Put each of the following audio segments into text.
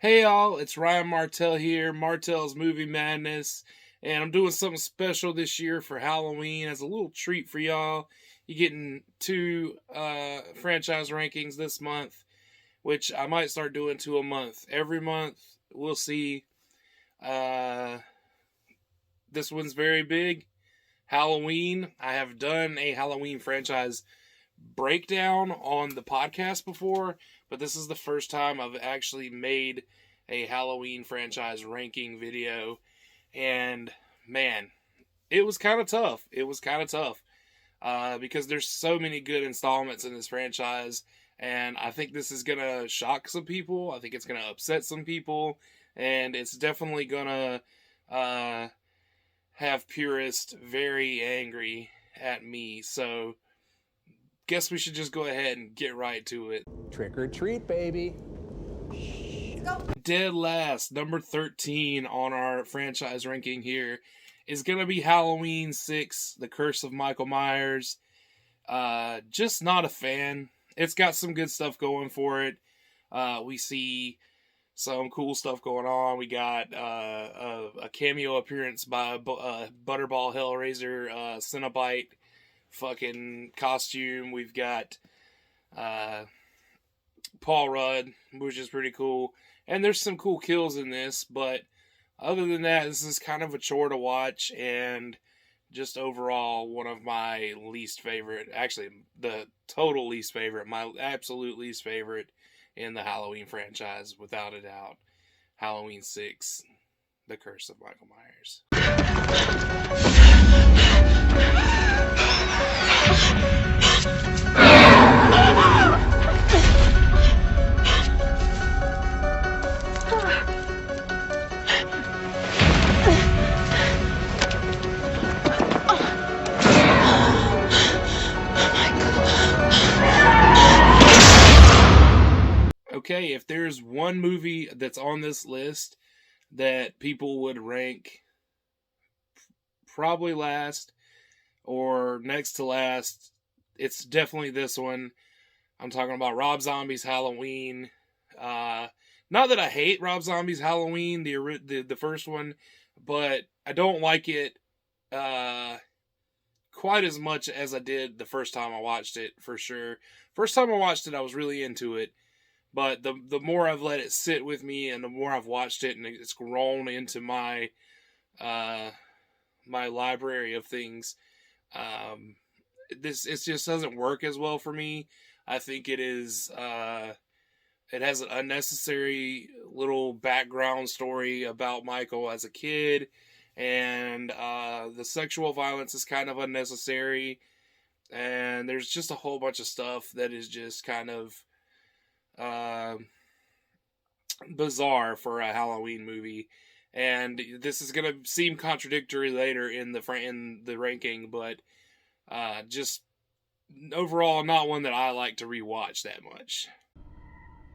Hey y'all, it's Ryan Martell here, Martell's Movie Madness, and I'm doing something special this year for Halloween as a little treat for y'all. You're getting two franchise rankings this month, which I might start doing two a month. Every month, we'll see. This one's very big. Halloween. I have done a Halloween franchise breakdown on the podcast before, but this is the first time I've actually made a Halloween franchise ranking video, and man, it was kind of tough. Because there's so many good installments in this franchise, and I think this is gonna shock some people. I think it's gonna upset some people, and it's definitely gonna have purists very angry at me. So guess we should just go ahead and get right to it. Trick or treat, baby. Dead last, number 13 on our franchise ranking here is going to be Halloween 6, The Curse of Michael Myers. Just not a fan. It's got some good stuff going for it. We see some cool stuff going on. We got a cameo appearance by Butterball Hellraiser, Cenobite fucking costume. We've got Paul Rudd, which is pretty cool, and there's some cool kills in this, but other than that, this is kind of a chore to watch, and just overall one of my least favorite, actually the total least favorite, my absolute least favorite in the Halloween franchise, without a doubt. Halloween 6, The Curse of Michael Myers. Okay, if there's one movie that's on this list that people would rank probably last or next to last, it's definitely this one. I'm talking about Rob Zombie's Halloween. Not that I hate Rob Zombie's Halloween, the first one, but I don't like it quite as much as I did the first time I watched it, for sure. First time I watched it, I was really into it. But the more I've let it sit with me, and the more I've watched it, and it's grown into my my library of things, it just doesn't work as well for me. I think it is it has an unnecessary little background story about Michael as a kid, and the sexual violence is kind of unnecessary, and there's just a whole bunch of stuff that is just kind of bizarre for a Halloween movie, and this is gonna seem contradictory later in the ranking, but just overall not one that I like to rewatch that much.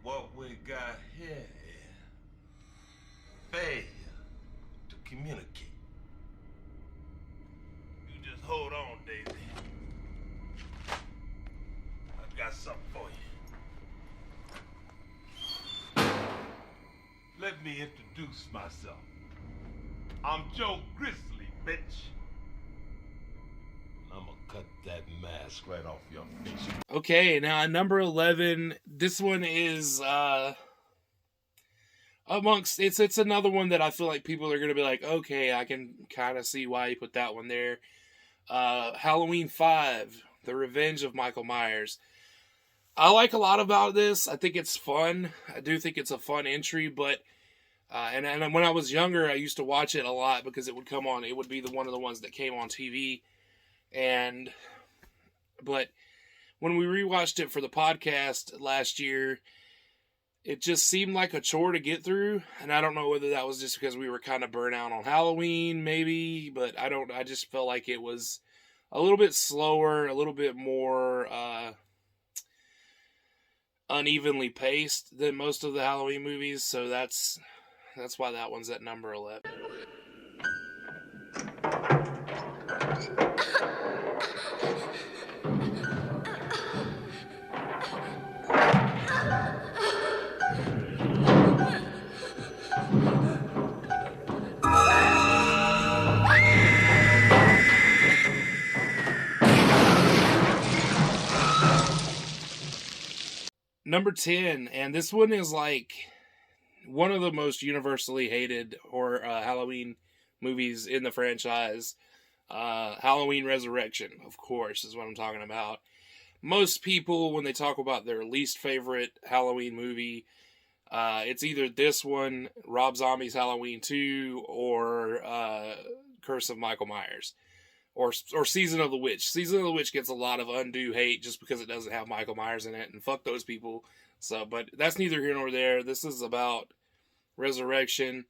What we got here is failure to communicate. You just hold on, Daisy. I've got something for you. Let me introduce myself. I'm Joe Grizzly, bitch. I'm gonna cut that mask right off your face. Okay, now at number 11, this one is it's another one that I feel like people are gonna be like, okay, I can kind of see why you put that one there. Halloween 5, The Revenge of Michael Myers. I like a lot about this. I think it's fun. I do think it's a fun entry, but and when I was younger, I used to watch it a lot because it would come on. It would be one of the ones that came on TV, but when we rewatched it for the podcast last year, it just seemed like a chore to get through, and I don't know whether that was just because we were kind of burnt out on Halloween, maybe, but I just felt like it was a little bit slower, a little bit more unevenly paced than most of the Halloween movies, so that's why that one's at number 11. Number 10, and this one is like one of the most universally hated or Halloween movies in the franchise. Halloween Resurrection, of course, is what I'm talking about. Most people, when they talk about their least favorite Halloween movie, it's either this one, Rob Zombie's Halloween 2, or Curse of Michael Myers, or Season of the Witch. Season of the Witch gets a lot of undue hate just because it doesn't have Michael Myers in it, and fuck those people. So, but that's neither here nor there. This is about Resurrection.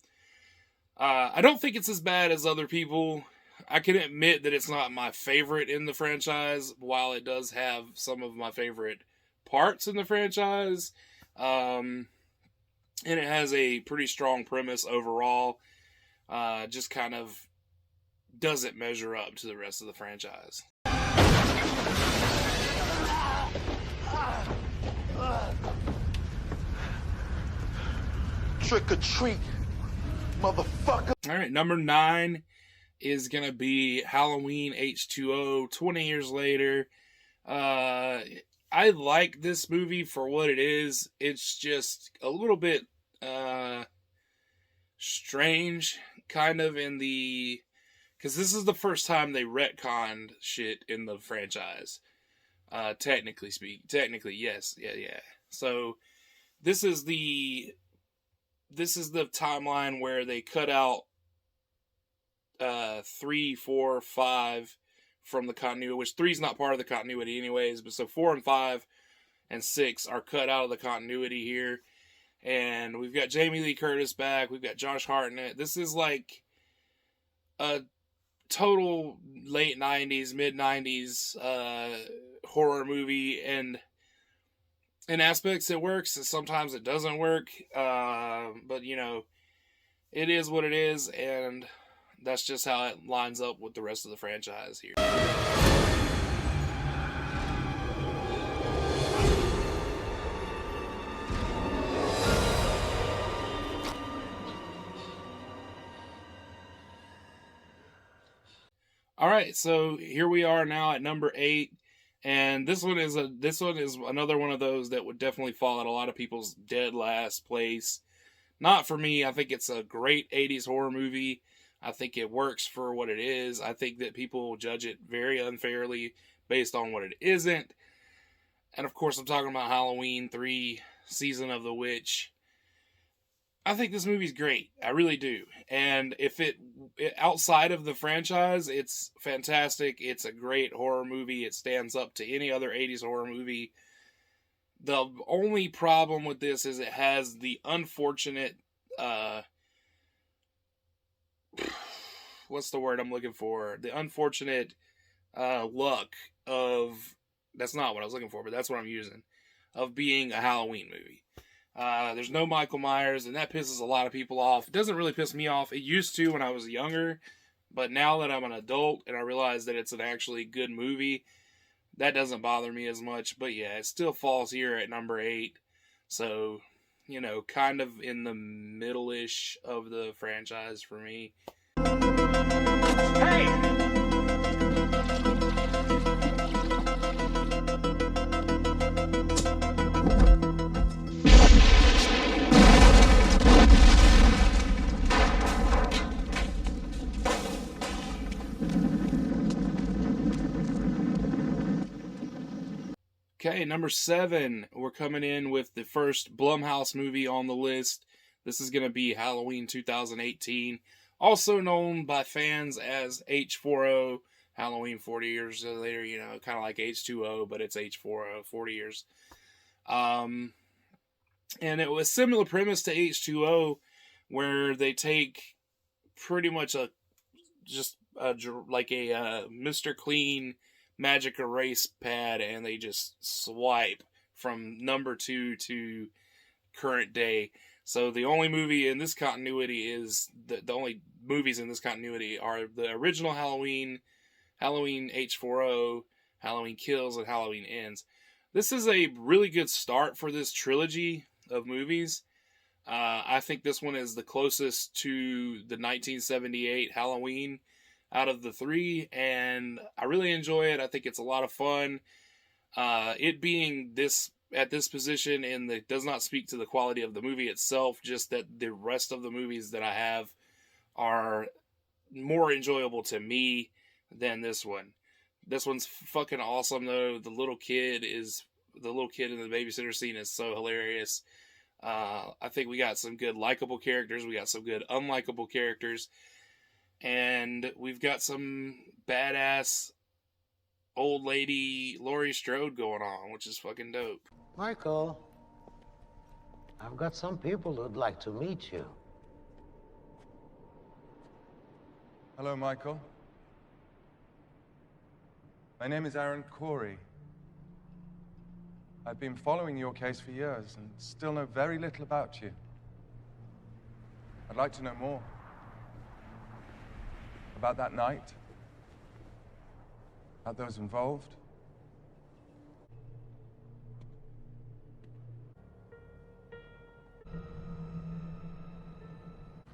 I don't think it's as bad as other people. I can admit that it's not my favorite in the franchise, while it does have some of my favorite parts in the franchise. And it has a pretty strong premise overall. Just kind of doesn't measure up to the rest of the franchise. Trick or treat, motherfucker. All right, number 9 is going to be Halloween H2O, 20 years later. I like this movie for what it is. It's just a little bit strange, kind of, in the... Because this is the first time they retconned shit in the franchise. Technically speaking. Technically, yes. Yeah. So, this is the timeline where they cut out 3, 4, 5 from the continuity, which 3 is not part of the continuity anyways, but so 4 and 5 and 6 are cut out of the continuity here. And we've got Jamie Lee Curtis back, we've got Josh Hartnett. This is like a total late 90s, mid 90s horror movie, and in aspects it works, and sometimes it doesn't work, but you know, it is what it is, and that's just how it lines up with the rest of the franchise here. All right, so here we are now at number 8, and this one is another one of those that would definitely fall at a lot of people's dead last place. Not for me. I think it's a great 80s horror movie. I think it works for what it is. I think that people judge it very unfairly based on what it isn't. And of course, I'm talking about Halloween 3, Season of the Witch. I think this movie's great. I really do. And if it outside of the franchise, it's fantastic. It's a great horror movie. It stands up to any other 80s horror movie. The only problem with this is it has the unfortunate, what's the word I'm looking for? The unfortunate luck of, that's not what I was looking for, but that's what I'm using, of being a Halloween movie. There's no Michael Myers, and that pisses a lot of people off. It doesn't really piss me off. It used to when I was younger, but now that I'm an adult and I realize that it's an actually good movie, that doesn't bother me as much. But yeah, it still falls here at number 8. So, you know, kind of in the middle-ish of the franchise for me. Hey! Okay, number 7, we're coming in with the first Blumhouse movie on the list. This is going to be Halloween 2018, also known by fans as H4O, Halloween 40 years later, you know, kind of like H2O, but it's H4O, 40 years. And it was a similar premise to H2O, where they take pretty much like a Mr. Clean magic erase pad, and they just swipe from number 2 to current day. So the only movie in this continuity is the only movies in this continuity are the original Halloween, Halloween H4O, Halloween Kills, and Halloween Ends. This is a really good start for this trilogy of movies. I think this one is the closest to the 1978 Halloween out of the 3, and I really enjoy it. I think it's a lot of fun. It being this at this position, and that does not speak to the quality of the movie itself, just that the rest of the movies that I have are more enjoyable to me than this one. This one's fucking awesome though. The little kid in the babysitter scene is so hilarious. I think we got some good likable characters. We got some good unlikable characters. And we've got some badass old lady Laurie Strode going on, which is fucking dope. Michael, I've got some people who'd like to meet you. Hello, Michael. My name is Aaron Corey. I've been following your case for years and still know very little about you. I'd like to know more. About that night. About those involved.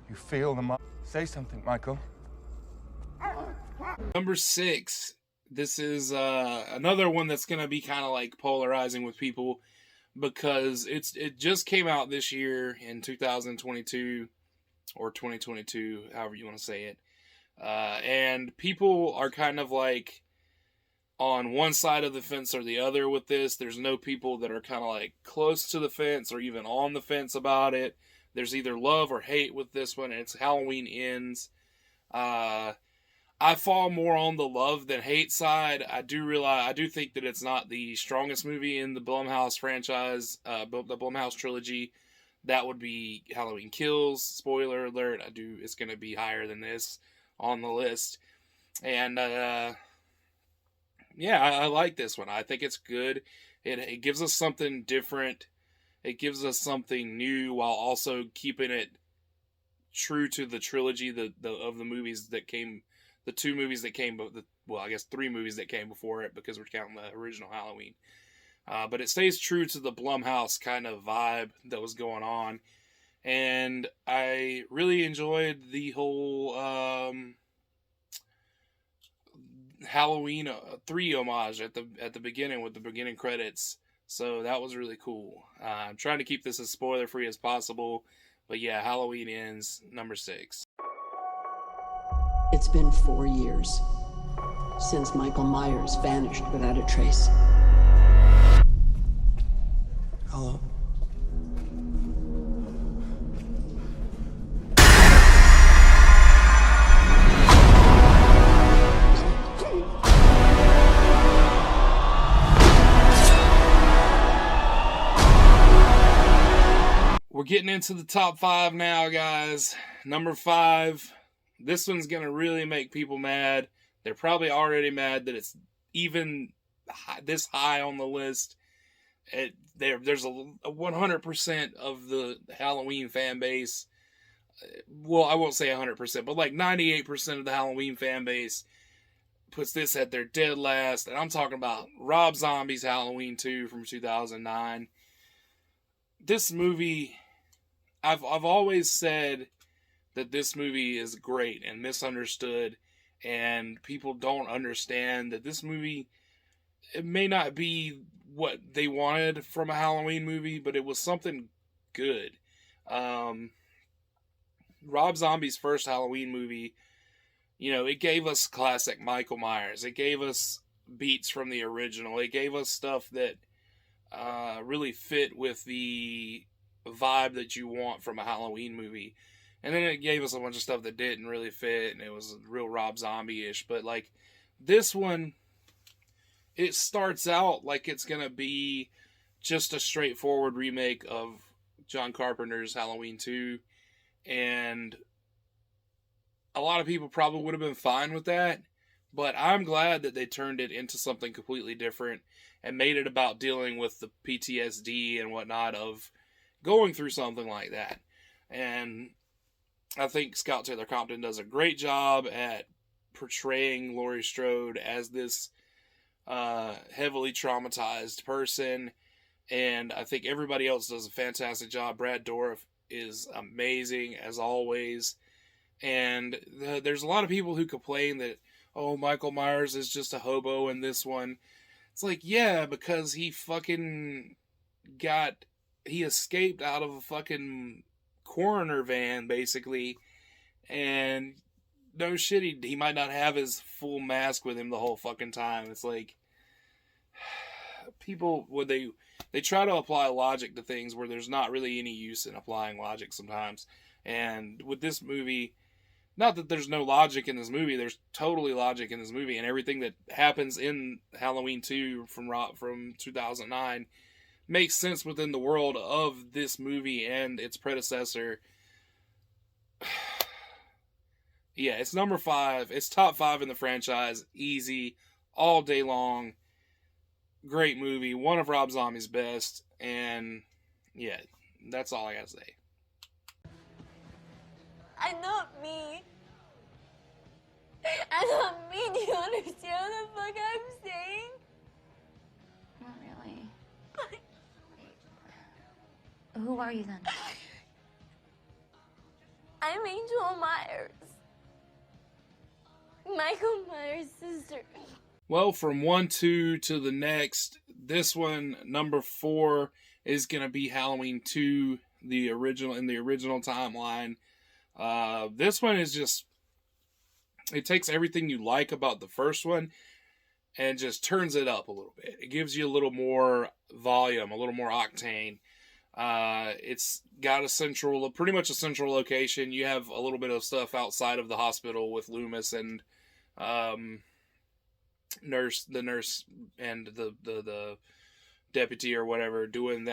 You feel the Say something, Michael. Number 6. This is another one that's going to be kind of like polarizing with people because it just came out this year in 2022 or 2022, however you want to say it. And people are kind of like on one side of the fence or the other with this. There's no people that are kind of like close to the fence or even on the fence about it. There's either love or hate with this one. And it's Halloween Ends. I fall more on the love than hate side. I do think that it's not the strongest movie in the Blumhouse franchise, the Blumhouse trilogy. That would be Halloween Kills. Spoiler alert, it's going to be higher than this on the list. And, yeah, I like this one. I think it's good. It gives us something different. It gives us something new while also keeping it true to the trilogy of the movies that came. The 2 movies that came, I guess 3 movies that came before it because we're counting the original Halloween. But it stays true to the Blumhouse kind of vibe that was going on. And I really enjoyed the whole Halloween 3 homage at the beginning with the beginning credits. So that was really cool. I'm trying to keep this as spoiler free as possible. But yeah, Halloween Ends, number 6. It's been 4 years since Michael Myers vanished without a trace. Hello? We're getting into the top 5 now, guys. Number 5. This one's going to really make people mad. They're probably already mad that it's even this high on the list. There's a 100% of the Halloween fan base. Well, I won't say 100%, but like 98% of the Halloween fan base puts this at their dead last. And I'm talking about Rob Zombie's Halloween 2 from 2009. This movie, I've always said that this movie is great and misunderstood, and people don't understand that this movie, it may not be what they wanted from a Halloween movie, but it was something good. Rob Zombie's first Halloween movie, it gave us classic Michael Myers. It gave us beats from the original. It gave us stuff that really fit with the vibe that you want from a Halloween movie. And then it gave us a bunch of stuff that didn't really fit, and it was real Rob Zombie-ish. But, like, this one, it starts out like it's going to be just a straightforward remake of John Carpenter's Halloween 2. And a lot of people probably would have been fine with that. But I'm glad that they turned it into something completely different and made it about dealing with the PTSD and whatnot of going through something like that. And I think Scout Taylor Compton does a great job at portraying Laurie Strode as this heavily traumatized person, and I think everybody else does a fantastic job. Brad Dourif is amazing as always, and there's a lot of people who complain that, oh, Michael Myers is just a hobo in this one. It's like, yeah, because he fucking he escaped out of a fucking coroner van, basically, and no shit, he might not have his full mask with him the whole fucking time. It's like, people, when they try to apply logic to things where there's not really any use in applying logic sometimes. And with this movie, not that there's no logic in this movie, there's totally logic in this movie, and everything that happens in Halloween 2 from 2009 makes sense within the world of this movie and its predecessor. Yeah, it's number 5. It's top 5 in the franchise. Easy. All day long. Great movie. One of Rob Zombie's best. And, yeah, that's all I gotta say. I'm not me. I'm not me. Do you understand what the fuck I'm saying? Not really. Who are you then? I'm Angel Myers. Michael Myers' sister. Well, from 1-2 to the next, this one, number 4, is going to be Halloween 2, in the original timeline. This one is just, it takes everything you like about the first one and just turns it up a little bit. It gives you a little more volume, a little more octane. It's got pretty much a central location. You have a little bit of stuff outside of the hospital with Loomis and the nurse and the deputy or whatever doing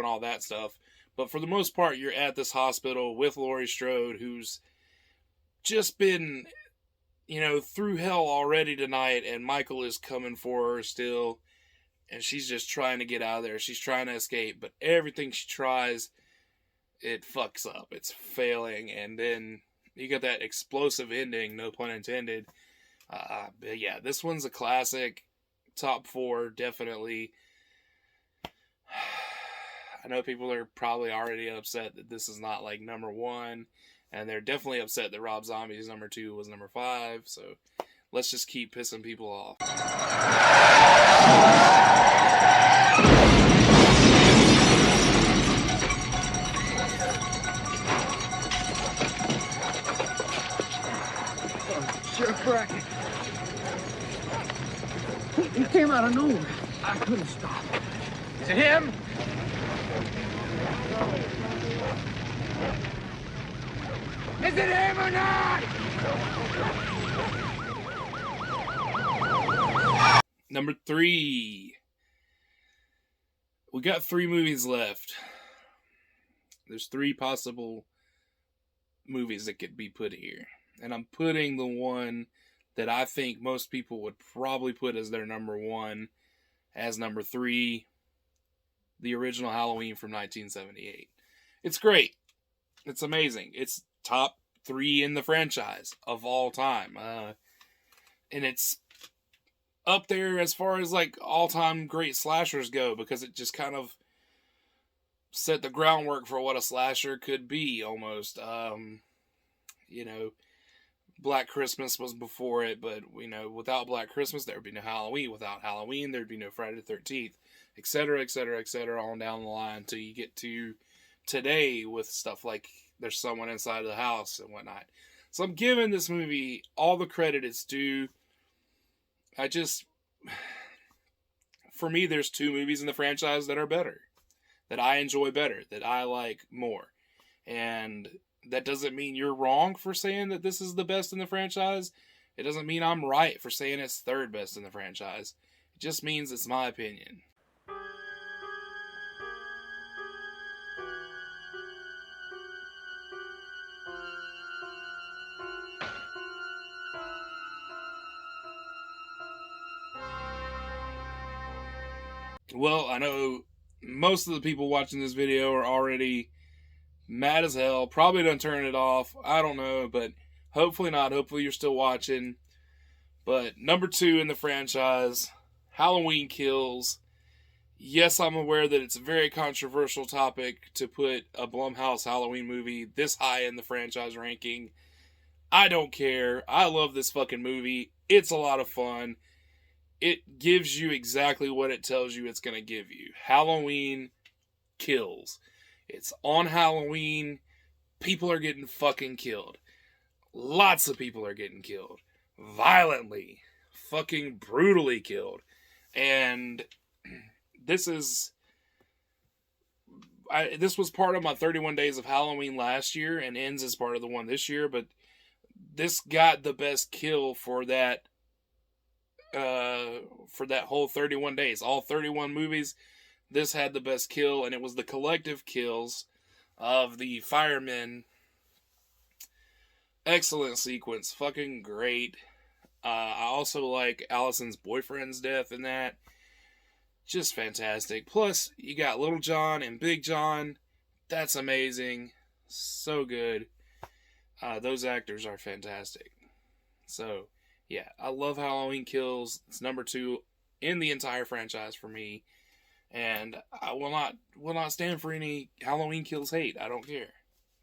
all that stuff. But for the most part, you're at this hospital with Laurie Strode, who's just been, through hell already tonight, and Michael is coming for her still. And she's just trying to get out of there. She's trying to escape, but everything she tries, it fucks up. It's failing, and then you get that explosive ending, no pun intended. But yeah, this one's a classic. Top 4, definitely. I know people are probably already upset that this is not like number 1, and they're definitely upset that Rob Zombie's number 2 was number 5, so let's just keep pissing people off. Sure crack. He came out of nowhere. I couldn't stop. Is it him? Is it him or not? Number 3. We got 3 movies left. There's 3 possible movies that could be put here. And I'm putting the one that I think most people would probably put as their number 1 as number 3. The original Halloween from 1978. It's great. It's amazing. It's top 3 in the franchise of all time. And it's up there as far as like all-time great slashers go, because it just kind of set the groundwork for what a slasher could be almost. Black Christmas was before it, but without Black Christmas there would be no Halloween. Without Halloween there'd be no Friday the 13th, etc., etc., etc., on down the line till you get to today with stuff like There's Someone Inside the House and whatnot. So I'm giving this movie all the credit it's due. For me, there's 2 movies in the franchise that are better, that I enjoy better, that I like more. And that doesn't mean you're wrong for saying that this is the best in the franchise. It doesn't mean I'm right for saying it's 3rd best in the franchise. It just means it's my opinion. Well, I know most of the people watching this video are already mad as hell. Probably done turn it off. I don't know, but hopefully not. Hopefully you're still watching. But number 2 in the franchise, Halloween Kills. Yes, I'm aware that it's a very controversial topic to put a Blumhouse Halloween movie this high in the franchise ranking. I don't care. I love this fucking movie. It's a lot of fun. It gives you exactly what it tells you it's going to give you. Halloween kills. It's on Halloween. People are getting fucking killed. Lots of people are getting killed. Violently. Fucking brutally killed. And this was part of my 31 Days of Halloween last year and ends as part of the one this year, but this got the best kill for that whole 31 days. All 31 movies, this had the best kill, and it was the collective kills of the firemen. Excellent sequence. Fucking great. I also like Allison's boyfriend's death in that. Just fantastic. Plus, you got Little John and Big John. That's amazing. So good. Those actors are fantastic. So, yeah, I love Halloween Kills. It's number 2 in the entire franchise for me. And I will not stand for any Halloween Kills hate. I don't care.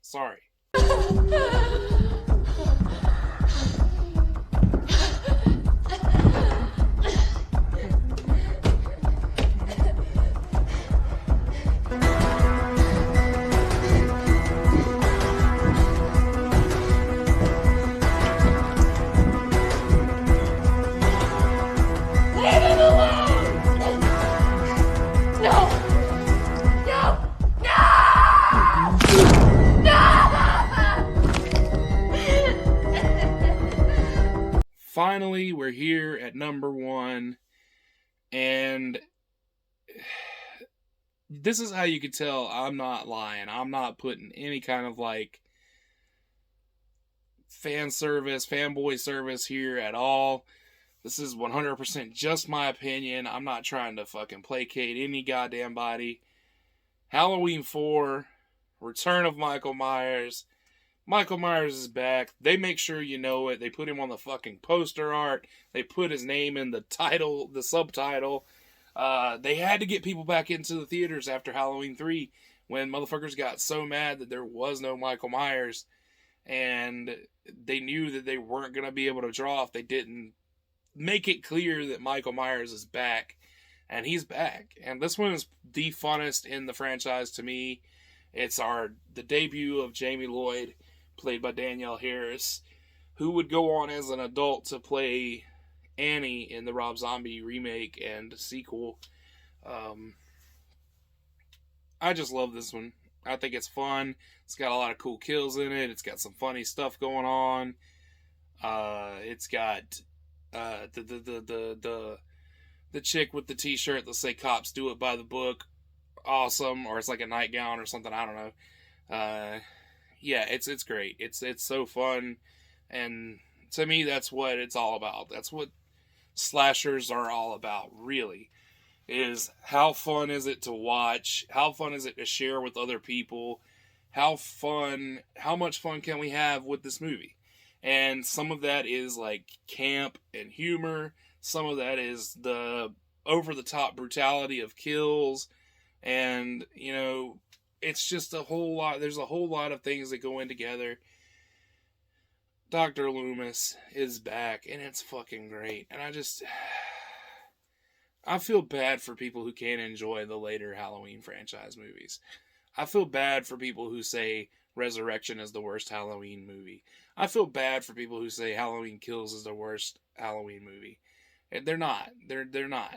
Sorry. Finally, we're here at number 1, and this is how you can tell I'm not lying. I'm not putting any kind of like fan service, fanboy service here at all. This is 100% just my opinion. I'm not trying to fucking placate any goddamn body. Halloween 4, Return of Michael Myers. Michael Myers is back. They make sure you know it. They put him on the fucking poster art. They put his name in the title, the subtitle. They had to get people back into the theaters after Halloween 3 when motherfuckers got so mad that there was no Michael Myers. And they knew that they weren't going to be able to draw if they didn't make it clear that Michael Myers is back. And he's back. And this one is the funnest in the franchise to me. It's the debut of Jamie Lloyd, played by Danielle Harris, who would go on as an adult to play Annie in the Rob Zombie remake and sequel. I just love this one. I think it's fun. It's got a lot of cool kills in it. It's got some funny stuff going on. It's got the chick with the t-shirt that say "Cops do it by the book." Awesome. Or it's like a nightgown or something. I don't know. Yeah, it's great. It's so fun, and to me, that's what it's all about. That's what slashers are all about, really, is how fun is it to watch? How fun is it to share with other people? How much fun can we have with this movie? And some of that is like camp and humor. Some of that is the over-the-top brutality of kills. And, you know, it's just a whole lot. There's a whole lot of things that go in together. Dr. Loomis is back, and it's fucking great. And I feel bad for people who can't enjoy the later Halloween franchise movies. I feel bad for people who say Resurrection is the worst Halloween movie. I feel bad for people who say Halloween Kills is the worst Halloween movie. They're not. They're not.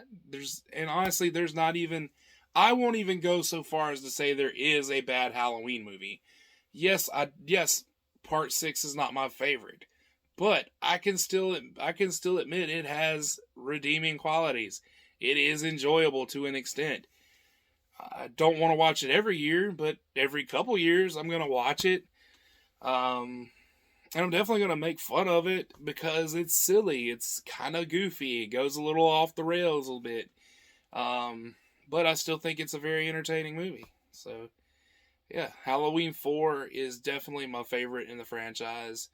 And honestly, there's not even... I won't even go so far as to say there is a bad Halloween movie. Yes, Part 6 is not my favorite, but I can still admit it has redeeming qualities. It is enjoyable to an extent. I don't want to watch it every year, but every couple years I'm going to watch it. And I'm definitely going to make fun of it because it's silly. It's kind of goofy. It goes a little off the rails a little bit. But I still think it's a very entertaining movie. So, yeah, Halloween 4 is definitely my favorite in the franchise.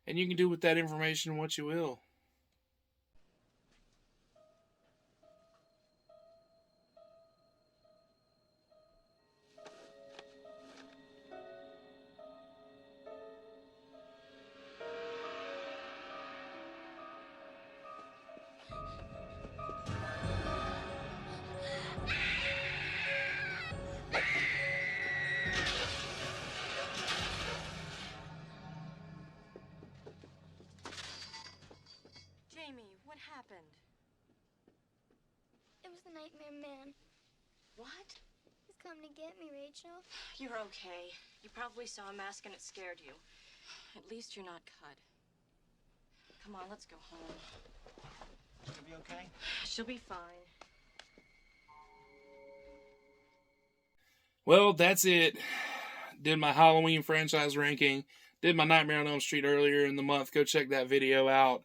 And you can do with that information what you will. nightmare man. What? He's coming to get me, Rachel. You're okay. You probably saw a mask and it scared you. At least you're not cut. Come on, let's go home. She'll be okay? She'll be fine. Well, that's it. Did my Halloween franchise ranking. Did my Nightmare on Elm Street earlier in the month. Go check that video out.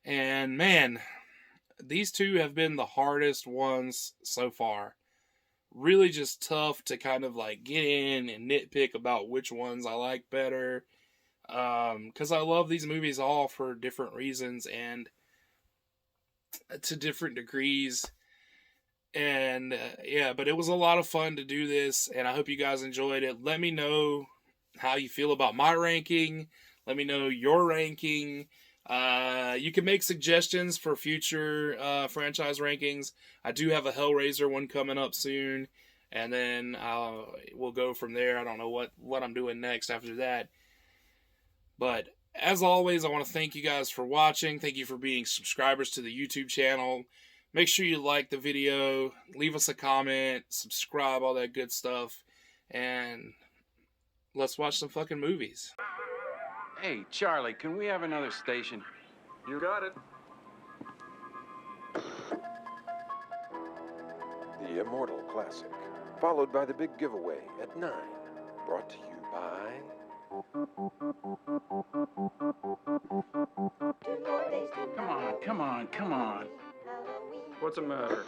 And man, these two have been the hardest ones so far. Really just tough to kind of like get in and nitpick about which ones I like better. Because I love these movies all for different reasons and to different degrees. And yeah, but it was a lot of fun to do this, and I hope you guys enjoyed it. Let me know how you feel about my ranking. Let me know your ranking. You can make suggestions for future franchise rankings. I do have a Hellraiser one coming up soon, and then we'll go from there. I don't know what I'm doing next after that. But as always, I want to thank you guys for watching. Thank you for being subscribers to the YouTube channel. Make sure you like the video, leave us a comment, subscribe, all that good stuff, and let's watch some fucking movies. Hey, Charlie, can we have another station? You got it. The Immortal Classic, followed by the big giveaway at 9. Brought to you by... Come on. What's the matter?